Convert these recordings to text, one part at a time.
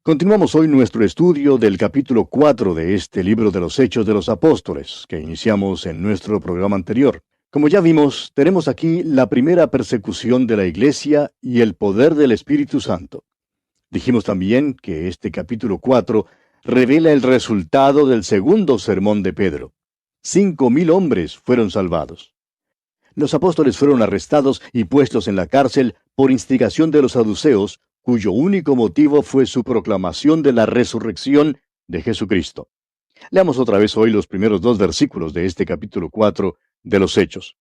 Continuamos hoy nuestro estudio del capítulo 4 de este libro de los Hechos de los Apóstoles, que iniciamos en nuestro programa anterior. Como ya vimos, tenemos aquí la primera persecución de la Iglesia y el poder del Espíritu Santo. Dijimos también que este capítulo 4 revela el resultado del segundo sermón de Pedro. 5,000 hombres fueron salvados. Los apóstoles fueron arrestados y puestos en la cárcel por instigación de los saduceos, cuyo único motivo fue su proclamación de la resurrección de Jesucristo. Leamos otra vez hoy los primeros 2 versículos de este capítulo 4 de los Hechos.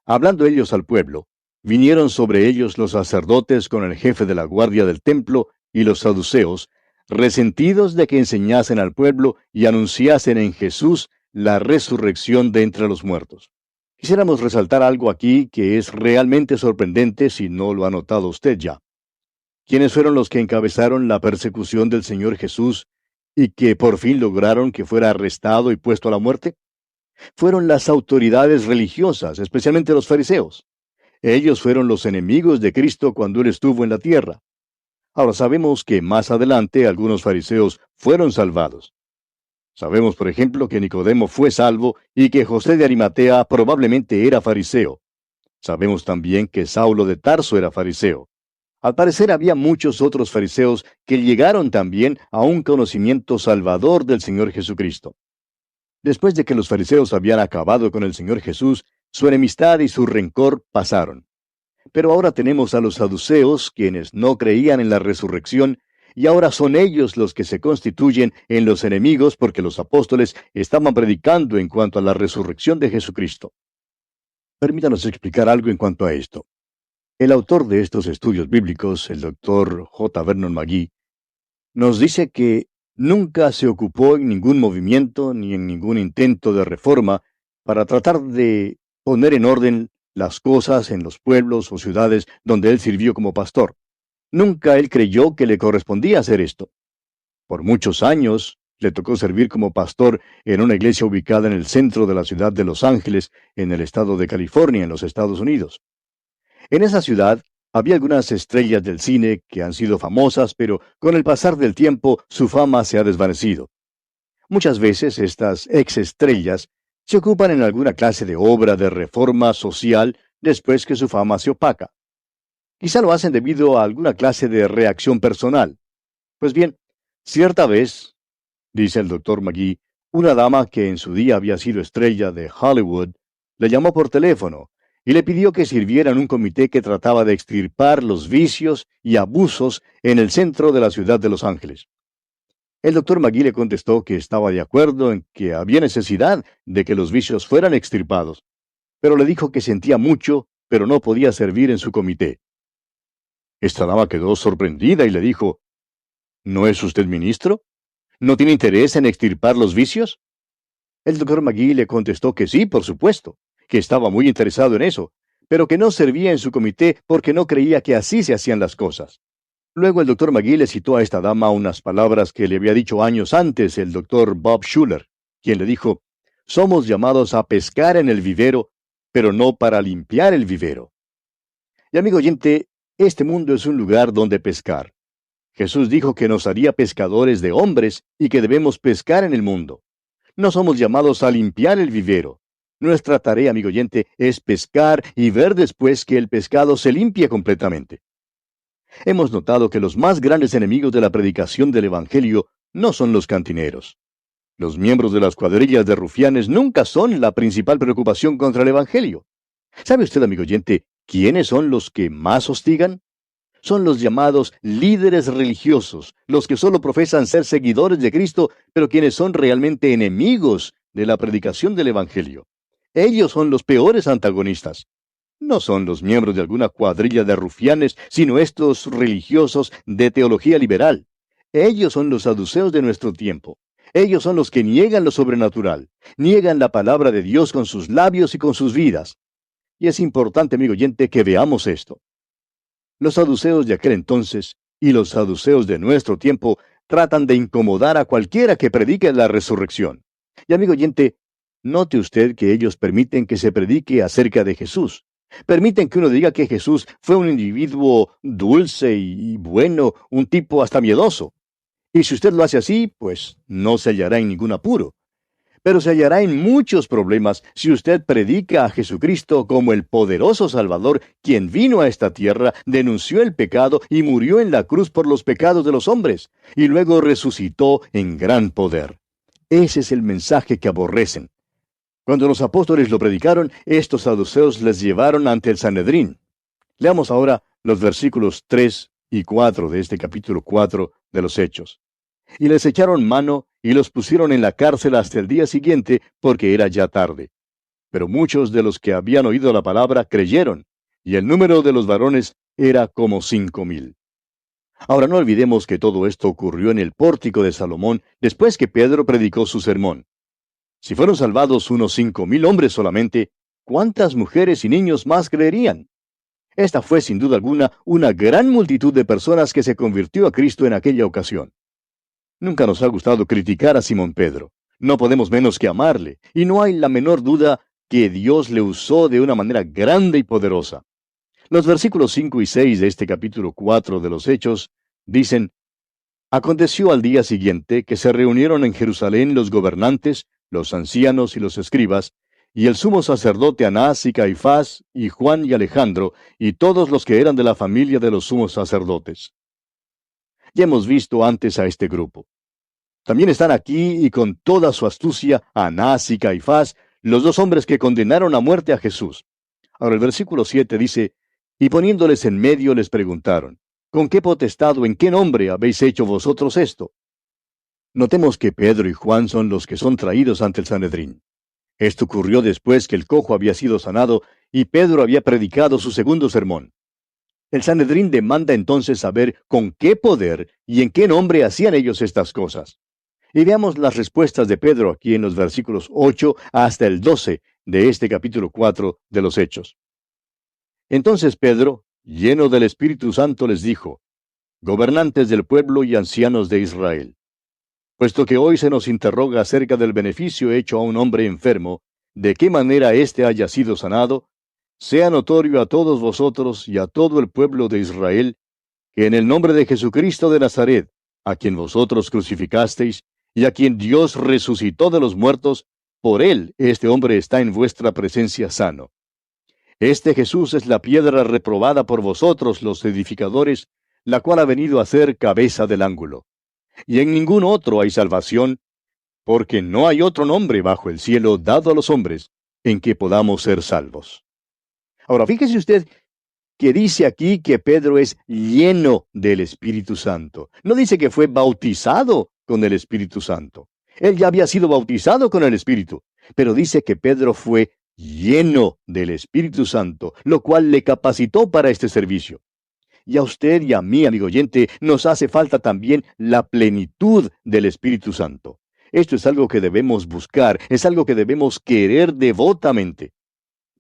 Hablando ellos al pueblo, vinieron sobre ellos los sacerdotes con el jefe de la guardia del templo y los saduceos, resentidos de que enseñasen al pueblo y anunciasen en Jesús la resurrección de entre los muertos. Quisiéramos resaltar algo aquí que es realmente sorprendente si no lo ha notado usted ya. ¿Quiénes fueron los que encabezaron la persecución del Señor Jesús y que por fin lograron que fuera arrestado y puesto a la muerte? Fueron las autoridades religiosas, especialmente los fariseos. Ellos fueron los enemigos de Cristo cuando Él estuvo en la tierra. Ahora sabemos que más adelante algunos fariseos fueron salvados. Sabemos, por ejemplo, que Nicodemo fue salvo y que José de Arimatea probablemente era fariseo. Sabemos también que Saulo de Tarso era fariseo. Al parecer había muchos otros fariseos que llegaron también a un conocimiento salvador del Señor Jesucristo. Después de que los fariseos habían acabado con el Señor Jesús, su enemistad y su rencor pasaron. Pero ahora tenemos a los saduceos, quienes no creían en la resurrección, y ahora son ellos los que se constituyen en los enemigos porque los apóstoles estaban predicando en cuanto a la resurrección de Jesucristo. Permítanos explicar algo en cuanto a esto. El autor de estos estudios bíblicos, el Dr. J. Vernon McGee, nos dice que nunca se ocupó en ningún movimiento ni en ningún intento de reforma para tratar de poner en orden las cosas en los pueblos o ciudades donde él sirvió como pastor. Nunca él creyó que le correspondía hacer esto. Por muchos años le tocó servir como pastor en una iglesia ubicada en el centro de la ciudad de Los Ángeles, en el estado de California, en los Estados Unidos. En esa ciudad había algunas estrellas del cine que han sido famosas, pero con el pasar del tiempo su fama se ha desvanecido. Muchas veces estas ex-estrellas se ocupan en alguna clase de obra de reforma social después que su fama se opaca. Quizá lo hacen debido a alguna clase de reacción personal. Pues bien, cierta vez, dice el Dr. McGee, una dama que en su día había sido estrella de Hollywood, le llamó por teléfono y le pidió que sirviera en un comité que trataba de extirpar los vicios y abusos en el centro de la ciudad de Los Ángeles. El Dr. McGee le contestó que estaba de acuerdo en que había necesidad de que los vicios fueran extirpados, pero le dijo que sentía mucho, pero no podía servir en su comité. Esta dama quedó sorprendida y le dijo, ¿no es usted ministro? ¿No tiene interés en extirpar los vicios? El Dr. McGee le contestó que sí, por supuesto, que estaba muy interesado en eso, pero que no servía en su comité porque no creía que así se hacían las cosas. Luego el Dr. McGee le citó a esta dama unas palabras que le había dicho años antes el Dr. Bob Schuller, quien le dijo, somos llamados a pescar en el vivero, pero no para limpiar el vivero. Y amigo oyente, este mundo es un lugar donde pescar. Jesús dijo que nos haría pescadores de hombres y que debemos pescar en el mundo. No somos llamados a limpiar el vivero. Nuestra tarea, amigo oyente, es pescar y ver después que el pescado se limpie completamente. Hemos notado que los más grandes enemigos de la predicación del Evangelio no son los cantineros. Los miembros de las cuadrillas de rufianes nunca son la principal preocupación contra el Evangelio. ¿Sabe usted, amigo oyente, quiénes son los que más hostigan? Son los llamados líderes religiosos, los que solo profesan ser seguidores de Cristo, pero quienes son realmente enemigos de la predicación del Evangelio. Ellos son los peores antagonistas. No son los miembros de alguna cuadrilla de rufianes, sino estos religiosos de teología liberal. Ellos son los saduceos de nuestro tiempo. Ellos son los que niegan lo sobrenatural, niegan la palabra de Dios con sus labios y con sus vidas. Y es importante, amigo oyente, que veamos esto. Los saduceos de aquel entonces y los saduceos de nuestro tiempo tratan de incomodar a cualquiera que predique la resurrección. Y amigo oyente, note usted que ellos permiten que se predique acerca de Jesús, Permiten que uno diga que Jesús fue un individuo dulce y bueno, un tipo hasta miedoso. Y si usted lo hace así, pues no se hallará en ningún apuro. Pero se hallará en muchos problemas si usted predica a Jesucristo como el poderoso Salvador, quien vino a esta tierra, denunció el pecado y murió en la cruz por los pecados de los hombres, y luego resucitó en gran poder. Ese es el mensaje que aborrecen. Cuando los apóstoles lo predicaron, estos saduceos les llevaron ante el Sanedrín. Leamos ahora los versículos 3 y 4 de este capítulo 4 de los Hechos. Y les echaron mano y los pusieron en la cárcel hasta el día siguiente, porque era ya tarde. Pero muchos de los que habían oído la palabra creyeron, y el número de los varones era como 5,000. Ahora no olvidemos que todo esto ocurrió en el pórtico de Salomón después que Pedro predicó su sermón. Si fueron salvados unos 5,000 hombres solamente, ¿cuántas mujeres y niños más creerían? Esta fue sin duda alguna una gran multitud de personas que se convirtió a Cristo en aquella ocasión. Nunca nos ha gustado criticar a Simón Pedro. No podemos menos que amarle, y no hay la menor duda que Dios le usó de una manera grande y poderosa. Los versículos 5 y 6 de este capítulo 4 de los Hechos dicen: Aconteció al día siguiente que se reunieron en Jerusalén los gobernantes, los ancianos y los escribas, y el sumo sacerdote Anás y Caifás, y Juan y Alejandro, y todos los que eran de la familia de los sumos sacerdotes. Ya hemos visto antes a este grupo. También están aquí y con toda su astucia Anás y Caifás, los dos hombres que condenaron a muerte a Jesús. Ahora el versículo 7 dice: Y poniéndoles en medio les preguntaron: ¿Con qué potestad o en qué nombre habéis hecho vosotros esto? Notemos que Pedro y Juan son los que son traídos ante el Sanedrín. Esto ocurrió después que el cojo había sido sanado y Pedro había predicado su segundo sermón. El Sanedrín demanda entonces saber con qué poder y en qué nombre hacían ellos estas cosas. Y veamos las respuestas de Pedro aquí en los versículos 8 hasta el 12 de este capítulo 4 de los Hechos. Entonces Pedro, lleno del Espíritu Santo, les dijo: Gobernantes del pueblo y ancianos de Israel, puesto que hoy se nos interroga acerca del beneficio hecho a un hombre enfermo, de qué manera éste haya sido sanado, sea notorio a todos vosotros y a todo el pueblo de Israel, que en el nombre de Jesucristo de Nazaret, a quien vosotros crucificasteis, y a quien Dios resucitó de los muertos, por él este hombre está en vuestra presencia sano. Este Jesús es la piedra reprobada por vosotros los edificadores, la cual ha venido a ser cabeza del ángulo. Y en ningún otro hay salvación, porque no hay otro nombre bajo el cielo dado a los hombres en que podamos ser salvos. Ahora, fíjese usted que dice aquí que Pedro es lleno del Espíritu Santo. No dice que fue bautizado con el Espíritu Santo. Él ya había sido bautizado con el Espíritu, pero dice que Pedro fue lleno del Espíritu Santo, lo cual le capacitó para este servicio. Y a usted y a mí, amigo oyente, nos hace falta también la plenitud del Espíritu Santo. Esto es algo que debemos buscar, es algo que debemos querer devotamente.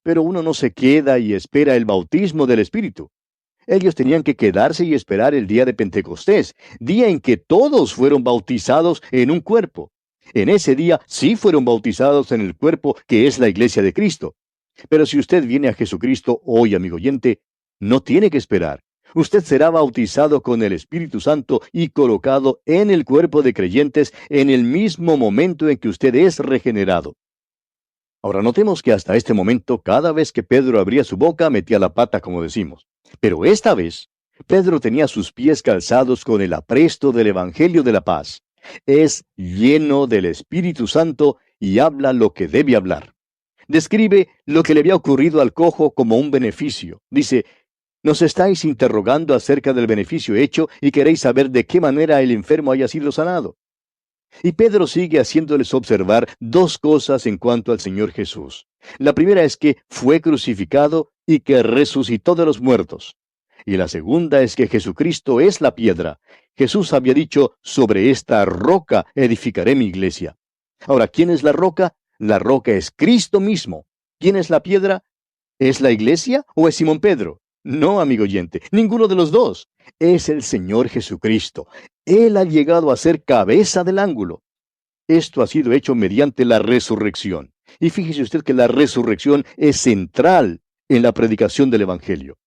Pero uno no se queda y espera el bautismo del Espíritu. Ellos tenían que quedarse y esperar el día de Pentecostés, día en que todos fueron bautizados en un cuerpo. En ese día sí fueron bautizados en el cuerpo que es la iglesia de Cristo. Pero si usted viene a Jesucristo hoy, amigo oyente, no tiene que esperar. Usted será bautizado con el Espíritu Santo y colocado en el cuerpo de creyentes en el mismo momento en que usted es regenerado. Ahora notemos que hasta este momento, cada vez que Pedro abría su boca, metía la pata, como decimos. Pero esta vez, Pedro tenía sus pies calzados con el apresto del Evangelio de la paz. Es lleno del Espíritu Santo y habla lo que debe hablar. Describe lo que le había ocurrido al cojo como un beneficio. Dice: nos estáis interrogando acerca del beneficio hecho y queréis saber de qué manera el enfermo haya sido sanado. Y Pedro sigue haciéndoles observar dos cosas en cuanto al Señor Jesús. La primera es que fue crucificado y que resucitó de los muertos. Y la segunda es que Jesucristo es la piedra. Jesús había dicho: sobre esta roca edificaré mi iglesia. Ahora, ¿quién es la roca? La roca es Cristo mismo. ¿Quién es la piedra? ¿Es la iglesia o es Simón Pedro? No, amigo oyente, ninguno de los dos. Es el Señor Jesucristo. Él ha llegado a ser cabeza del ángulo. Esto ha sido hecho mediante la resurrección. Y fíjese usted que la resurrección es central en la predicación del Evangelio.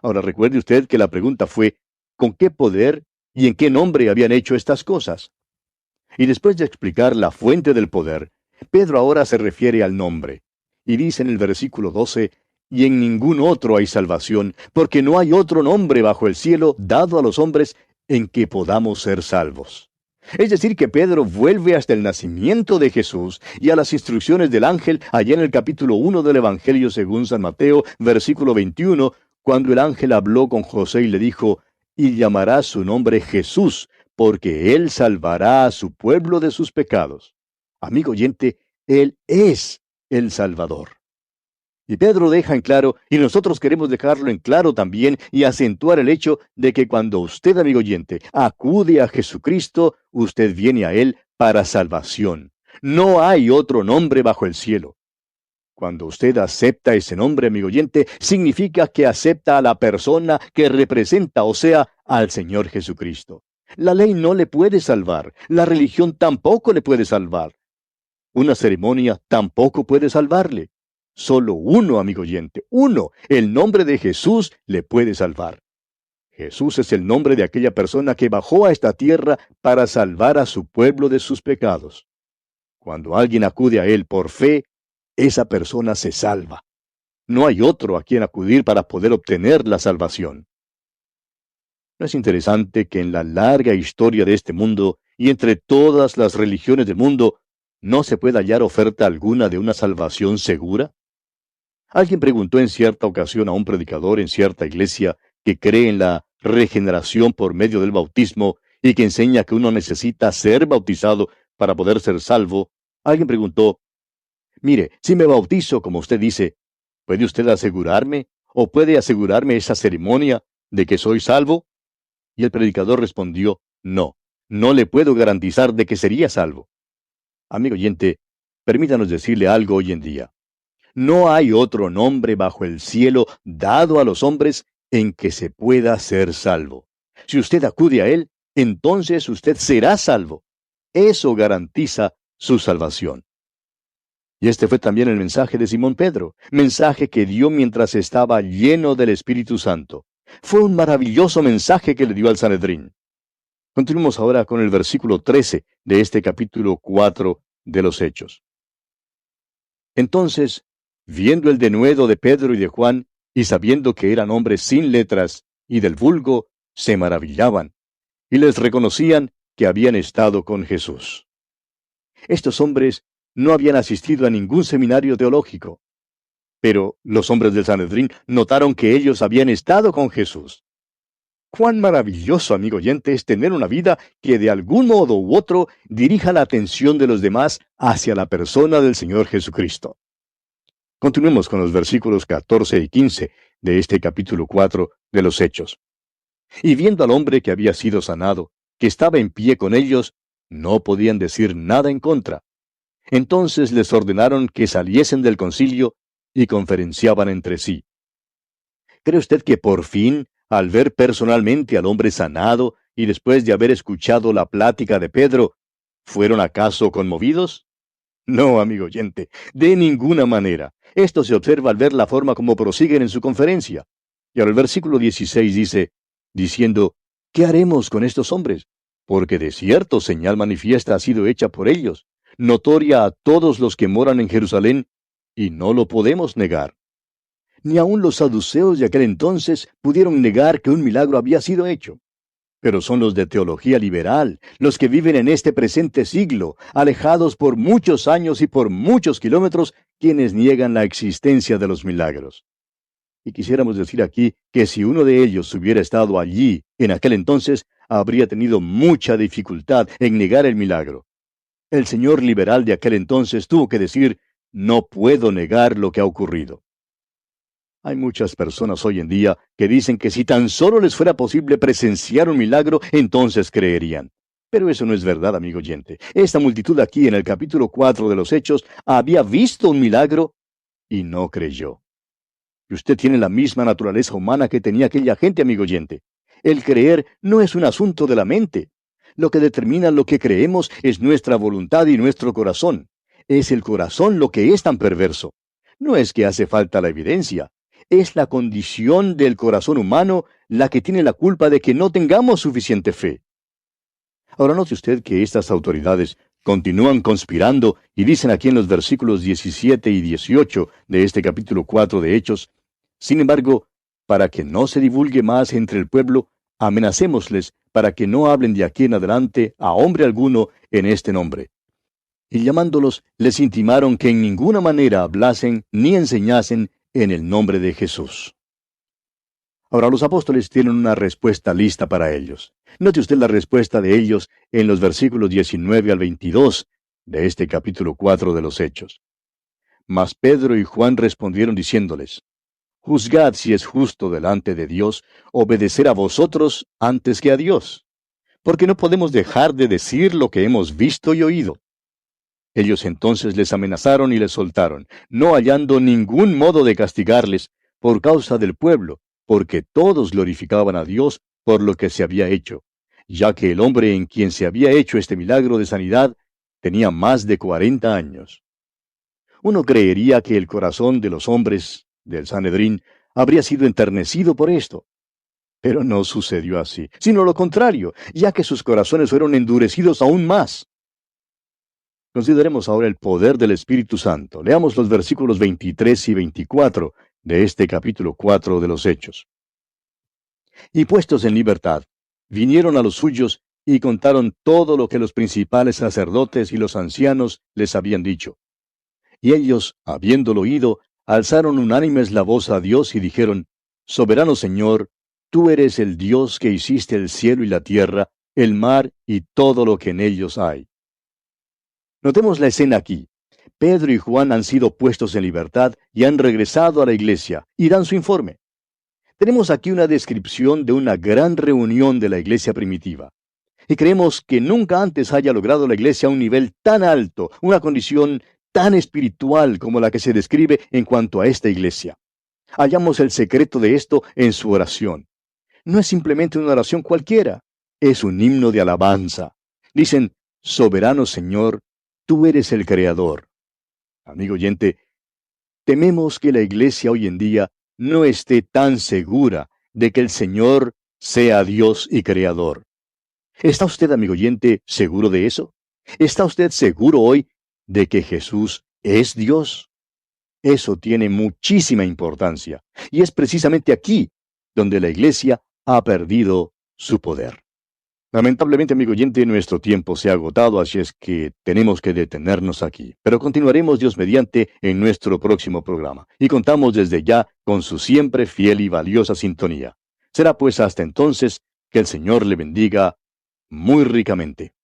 Ahora recuerde usted que la pregunta fue, ¿con qué poder y en qué nombre habían hecho estas cosas? Y después de explicar la fuente del poder, Pedro ahora se refiere al nombre. Y dice en el versículo 12, y en ningún otro hay salvación, porque no hay otro nombre bajo el cielo dado a los hombres en que podamos ser salvos. Es decir, que Pedro vuelve hasta el nacimiento de Jesús y a las instrucciones del ángel allá en el capítulo 1 del Evangelio según San Mateo, versículo 21, cuando el ángel habló con José y le dijo, y llamará su nombre Jesús, porque él salvará a su pueblo de sus pecados. Amigo oyente, él es el Salvador. Y Pedro deja en claro, y nosotros queremos dejarlo en claro también, y acentuar el hecho de que cuando usted, amigo oyente, acude a Jesucristo, usted viene a Él para salvación. No hay otro nombre bajo el cielo. Cuando usted acepta ese nombre, amigo oyente, significa que acepta a la persona que representa, o sea, al Señor Jesucristo. La ley no le puede salvar, la religión tampoco le puede salvar. Una ceremonia tampoco puede salvarle. Solo uno, amigo oyente, uno, el nombre de Jesús le puede salvar. Jesús es el nombre de aquella persona que bajó a esta tierra para salvar a su pueblo de sus pecados. Cuando alguien acude a Él por fe, esa persona se salva. No hay otro a quien acudir para poder obtener la salvación. ¿No es interesante que en la larga historia de este mundo y entre todas las religiones del mundo no se pueda hallar oferta alguna de una salvación segura? Alguien preguntó en cierta ocasión a un predicador en cierta iglesia que cree en la regeneración por medio del bautismo y que enseña que uno necesita ser bautizado para poder ser salvo. Alguien preguntó, mire, si me bautizo como usted dice, ¿puede usted asegurarme o puede asegurarme esa ceremonia de que soy salvo? Y el predicador respondió, no, no le puedo garantizar de que sería salvo. Amigo oyente, permítanos decirle algo hoy en día. No hay otro nombre bajo el cielo dado a los hombres en que se pueda ser salvo. Si usted acude a Él, entonces usted será salvo. Eso garantiza su salvación. Y este fue también el mensaje de Simón Pedro, mensaje que dio mientras estaba lleno del Espíritu Santo. Fue un maravilloso mensaje que le dio al Sanedrín. Continuemos ahora con el versículo 13 de este capítulo 4 de los Hechos. Entonces, viendo el denuedo de Pedro y de Juan, y sabiendo que eran hombres sin letras, y del vulgo, se maravillaban, y les reconocían que habían estado con Jesús. Estos hombres no habían asistido a ningún seminario teológico, pero los hombres del Sanedrín notaron que ellos habían estado con Jesús. Cuán maravilloso, amigo oyente, es tener una vida que de algún modo u otro dirija la atención de los demás hacia la persona del Señor Jesucristo. Continuemos con los versículos 14 y 15 de este capítulo 4 de los Hechos. Y viendo al hombre que había sido sanado, que estaba en pie con ellos, no podían decir nada en contra. Entonces les ordenaron que saliesen del concilio y conferenciaban entre sí. ¿Cree usted que por fin, al ver personalmente al hombre sanado y después de haber escuchado la plática de Pedro, fueron acaso conmovidos? No, amigo oyente, de ninguna manera. Esto se observa al ver la forma como prosiguen en su conferencia. Y ahora el versículo 16 dice, diciendo, ¿qué haremos con estos hombres? Porque de cierto señal manifiesta ha sido hecha por ellos, notoria a todos los que moran en Jerusalén, y no lo podemos negar. Ni aun los saduceos de aquel entonces pudieron negar que un milagro había sido hecho. Pero son los de teología liberal, los que viven en este presente siglo, alejados por muchos años y por muchos kilómetros, quienes niegan la existencia de los milagros. Y quisiéramos decir aquí que si uno de ellos hubiera estado allí en aquel entonces, habría tenido mucha dificultad en negar el milagro. El señor liberal de aquel entonces tuvo que decir, no puedo negar lo que ha ocurrido. Hay muchas personas hoy en día que dicen que si tan solo les fuera posible presenciar un milagro, entonces creerían. Pero eso no es verdad, amigo oyente. Esta multitud aquí en el capítulo 4 de los Hechos había visto un milagro y no creyó. Y usted tiene la misma naturaleza humana que tenía aquella gente, amigo oyente. El creer no es un asunto de la mente. Lo que determina lo que creemos es nuestra voluntad y nuestro corazón. Es el corazón lo que es tan perverso. No es que hace falta la evidencia. Es la condición del corazón humano la que tiene la culpa de que no tengamos suficiente fe. Ahora note usted que estas autoridades continúan conspirando y dicen aquí en los versículos 17 y 18 de este capítulo 4 de Hechos: sin embargo, para que no se divulgue más entre el pueblo, amenacémosles para que no hablen de aquí en adelante a hombre alguno en este nombre. Y llamándolos, les intimaron que en ninguna manera hablasen ni enseñasen en el nombre de Jesús. Ahora los apóstoles tienen una respuesta lista para ellos. Note usted la respuesta de ellos en los versículos 19 al 22 de este capítulo 4 de los Hechos. Mas Pedro y Juan respondieron diciéndoles: juzgad si es justo delante de Dios obedecer a vosotros antes que a Dios, porque no podemos dejar de decir lo que hemos visto y oído. Ellos entonces les amenazaron y les soltaron, no hallando ningún modo de castigarles por causa del pueblo, porque todos glorificaban a Dios por lo que se había hecho, ya que el hombre en quien se había hecho este milagro de sanidad tenía más de 40 años. Uno creería que el corazón de los hombres del Sanedrín habría sido enternecido por esto. Pero no sucedió así, sino lo contrario, ya que sus corazones fueron endurecidos aún más. Consideremos ahora el poder del Espíritu Santo. Leamos los versículos 23 y 24 de este capítulo 4 de los Hechos. Y puestos en libertad, vinieron a los suyos y contaron todo lo que los principales sacerdotes y los ancianos les habían dicho. Y ellos, habiéndolo oído, alzaron unánimes la voz a Dios y dijeron: Soberano Señor, tú eres el Dios que hiciste el cielo y la tierra, el mar y todo lo que en ellos hay. Notemos la escena aquí. Pedro y Juan han sido puestos en libertad y han regresado a la iglesia y dan su informe. Tenemos aquí una descripción de una gran reunión de la iglesia primitiva. Y creemos que nunca antes haya logrado la iglesia un nivel tan alto, una condición tan espiritual como la que se describe en cuanto a esta iglesia. Hallamos el secreto de esto en su oración. No es simplemente una oración cualquiera, es un himno de alabanza. Dicen: Soberano Señor, tú eres el Creador. Amigo oyente, tememos que la iglesia hoy en día no esté tan segura de que el Señor sea Dios y Creador. ¿Está usted, amigo oyente, seguro de eso? ¿Está usted seguro hoy de que Jesús es Dios? Eso tiene muchísima importancia, y es precisamente aquí donde la iglesia ha perdido su poder. Lamentablemente, amigo oyente, nuestro tiempo se ha agotado, así es que tenemos que detenernos aquí. Pero continuaremos, Dios mediante, en nuestro próximo programa. Y contamos desde ya con su siempre fiel y valiosa sintonía. Será pues hasta entonces que el Señor le bendiga muy ricamente.